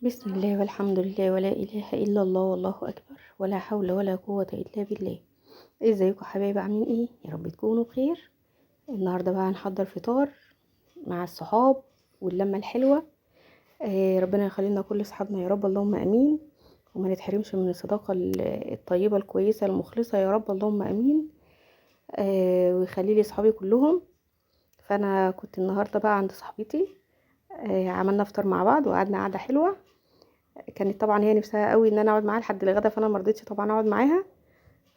بسم الله والحمد لله ولا إله إلا الله والله أكبر ولا حول ولا قوة إلا بالله. ازيكم حبايبي عاملين ايه؟ يا رب تكونوا بخير. النهارده بقى هنحضر فطار مع الصحاب واللمة الحلوة. ربنا يخلينا كل اصحابنا يا رب، اللهم امين. وما نتحرمش من الصداقة الطيبة الكويسة المخلصة يا رب، اللهم امين. ويخلي لي اصحابي كلهم. فانا كنت النهارده بقى عند صاحبتي. عملنا فطار مع بعض وقعدنا قعدة حلوة. كانت طبعا هي نفسها قوي ان انا اقعد معاها لحد الغدا، فانا مرضتش طبعا اقعد معاها.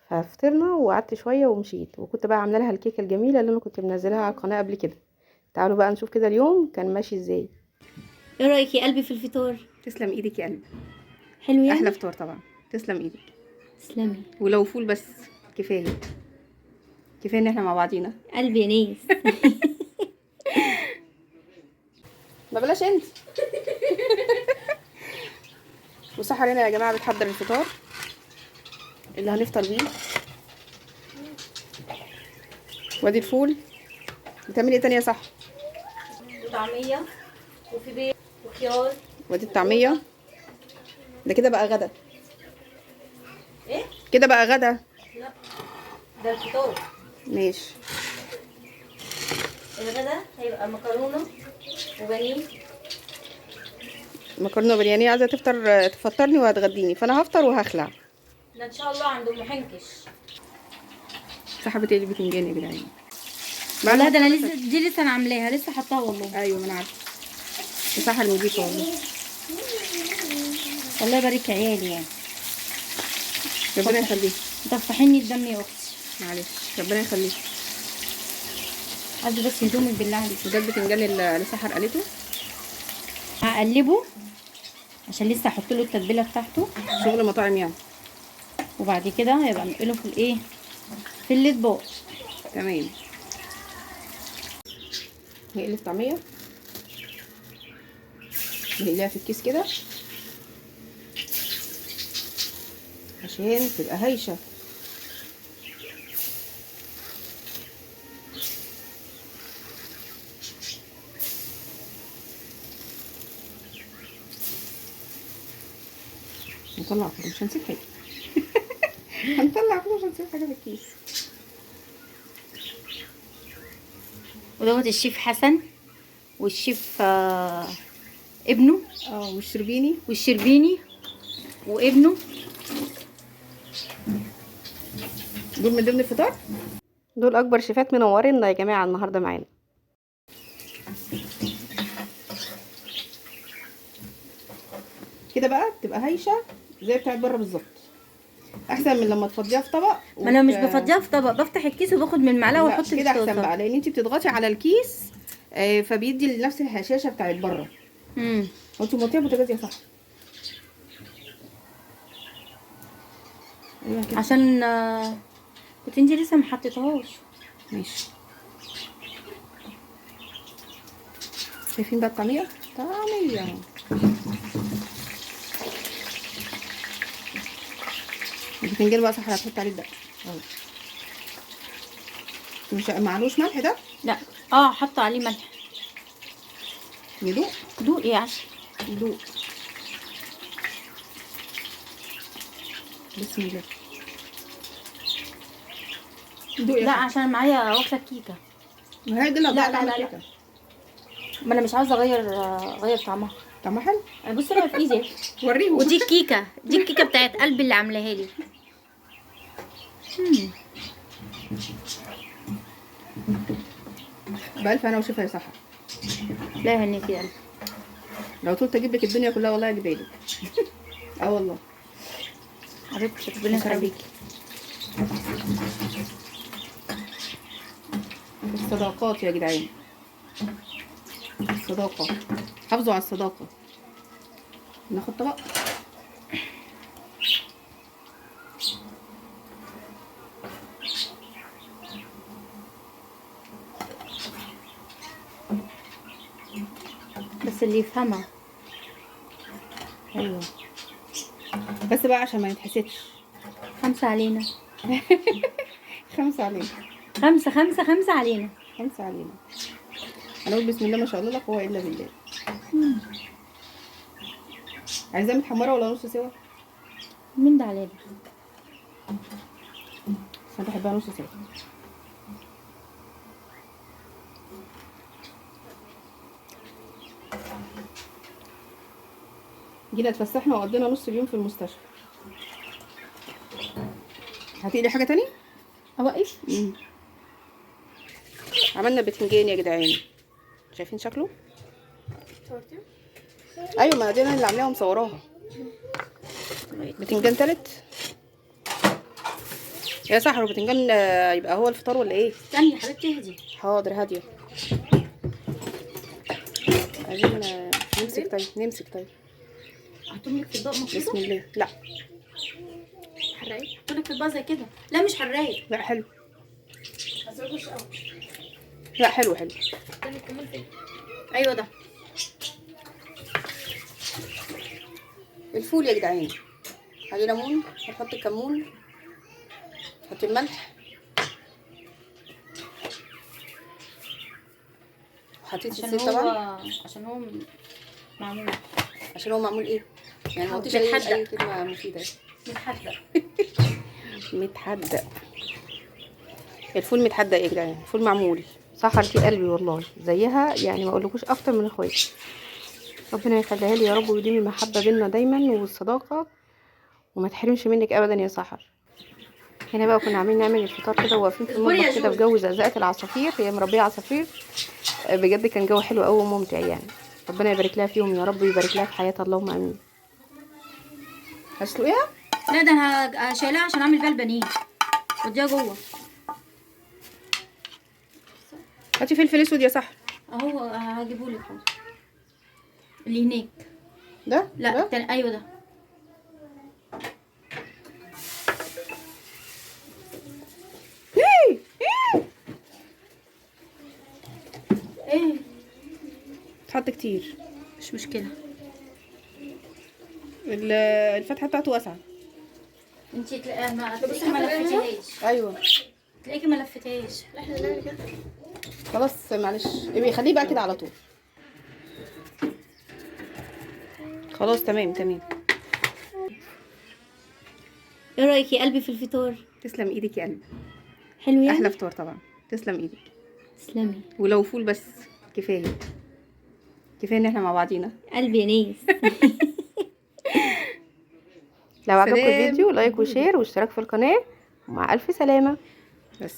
ففطرنا وقعدت شويه ومشيت، وكنت بقى عامله لها الكيكه الجميله اللي انا كنت منزلها على القناه قبل كده. تعالوا بقى نشوف كده اليوم كان ماشي ازاي. ايه رايك يا قلبي في الفطار؟ تسلم ايدك يا قلبي. حلو يعني. احلى فطار طبعا. تسلم ايدك. تسلمي. ولو فول بس كفايه. كفايه ان احنا مع بعضينا. قلبي يا نيس. ما بلاش انت. وسحر هنا يا جماعه بتحضر الفطار اللي هنفطر بيه. وادي الفول. بتعملي ايه تاني يا صح؟ وطعميه وفي بيض وخيار. وادي الطعميه. ده كده بقى غدا. ايه؟ كده بقى غدا. لا، ده الفطار. ماشي. الغدا هيبقى مكرونه وبانيه. مكرونه بريانيه. عايزه تفطرني وهتغديني، فانا هفطر وهخلع. ده ان شاء الله عند ام حنكش. سحبت ايه البتنجان يا جدعان؟ والله ده انا لسه انا عاملاها، لسه حطاها والله. ايوه ما انا عارفه. مساحه نضيفه والله. الله يبارك عيالي يعني. ربنا يخليك. طفحيني الدم يا اختي. معلش. ربنا يخليك. عايزه بس هدومك بالله عليك. وده البتنجان اللي سحر قالته. هقلبه عشان لسه هحط له التتبيله بتاعته. شغل مطاعم يعني. وبعد كده هيبقى نقله في الايه، في الاطباق. تمام. هقلي الطعميه. نقليها في الكيس كده عشان تبقى هايشه. نطلع فوق مش هنسيب حاجه. هنطلع فوق مش هنسيب حاجه في الكيس. ودوت الشيف حسن والشيف ابنه والشربيني. والشربيني وابنه. دول من ضمن الفطار. دول اكبر شيفات منورين يا جماعه النهارده معانا. كده بقى تبقى هايشه زي بتاعت بره بالظبط. احسن من لما تفضيها في طبق. ما انا مش بفضيها في طبق، بفتح الكيس وباخد من المعلقه واحط في كده احسن الطاسه. بقى، لان انت بتضغطي على الكيس. فبيدي لنفس الهشاشه بتاعت بره. وانتوا موطيه بوتاجاز يا صح. ايوه كده. عشان كنت انتي لسه ما حطيتهاش. ماشي. شايفين بقى الطعميه. طعميه. البتنجان بقى صح هتحط عليه الدقه اهو. مش معلوش ملح ده؟ لا. حط عليه ملح. يدوق. دوق يا عشان. يدوق. بسم الله. دوق يا لا صاحبي. عشان معايا واكله كيكه. ما هي دي اللي لا هتطلع لا لا كده. ما انا مش عاوزه اغير طعمها. طعمها حلو. انا بصي انا في ايدي. وريهم. ودي الكيكه، دي الكيكه بتاعت قلبي اللي عاملاها لي. بألف انا وشوفها يا صاحبي. لا يهنيكي يا قلبي. لو طولت اجيب لك الدنيا كلها والله اجيبها لك. والله. حبيبتي ربنا يخليكي. الصداقات يا جدعان. الصداقة. حافظوا على الصداقة. ناخد طبق. بس اللي يفهمها. ايوه. بس بقى عشان ما يتحسدش. 5 علينا. 5 علينا. 5 علينا. 5 علينا. هنقول بسم الله ما شاء الله لا قوة الا بالله. عايزاها متحمره ولا نص سوا؟ من ده على ده. بس انا بحبها نص سوا. جينا اتفسحنا وقضينا نص اليوم في المستشفى. هتقلي حاجه تاني؟ اوقف. عملنا بتنجان يا جدعان، شايفين شكله؟ ايوه، ما دي انا اللي عاملاها ومصوراها. بتنجان تالت يا سحر. وبتنجان يبقى هو الفطار ولا ايه؟ استني يا حبيبتي اهدي. حاضر هاديه. عايزين نمسك طيب، نمسك طيب. احطهم لك في اطباق بسم مخصوصه. الله. لا حرايق. احط لك في اطباق زي كده. لا مش حرايق. لا حلو. لا حلو حلو. ايوه ده. الفول يا جدعان، عليه ليمون، هنحط الكمون، نحط الملح، وحطيت الزيت طبعا عشان هو معمول. عشان هو معمول ايه يعني. ما قلتش متحدق. اي كلمه مفيده. متحدق. متحدق. الفول متحدق يا جدعان، الفول معمول. سحر دي قلبي والله، زيها يعني ما اقولكوش اكتر من اخواتي. ربنا يخليها لي يا رب، ويديم المحبه بينا دايما والصداقه، وما تحرمش منك ابدا يا سحر. هنا بقى كنا عاملين نعمل الفطار كده وواقفين في المطبخ كده في جو زقزقه العصافير، هي مربيه عصافير بجد. كان جو حلو قوي وممتع يعني. ربنا يبارك لها فيهم يا رب، ويبارك لها في حياتها، اللهم امين. هتسلقيها؟ لا ده انا شايلها عشان اعمل بيها البانيه. وديها جوه. هاتي فلفل اسود يا سحر. اهو هجيبهولك اهو. اللي هناك ده لا ده؟ التاني. ايوه ده. ايه اتحط كتير. مش مشكله. الفتحه بتاعته واسعه. انتي تلاقيها ما لفتيهاش. ايوه تلاقيكي ما لفتيهاش. احنا نعمل كده. خلاص معلش، يبقى خليه بقى كده على طول. خلاص تمام تمام. ايه رايك يا قلبي في الفطار؟ تسلم ايدك يا قلبي. حلو يعني. احلى فطار طبعا. تسلم ايدك. تسلمي. ولو فول بس كفايه. كفايه ان احنا مع بعضينا. قلبي يا نيس. لو عجبكم الفيديو لايك وشير واشتراك في القناه، ومع الف سلامه. بس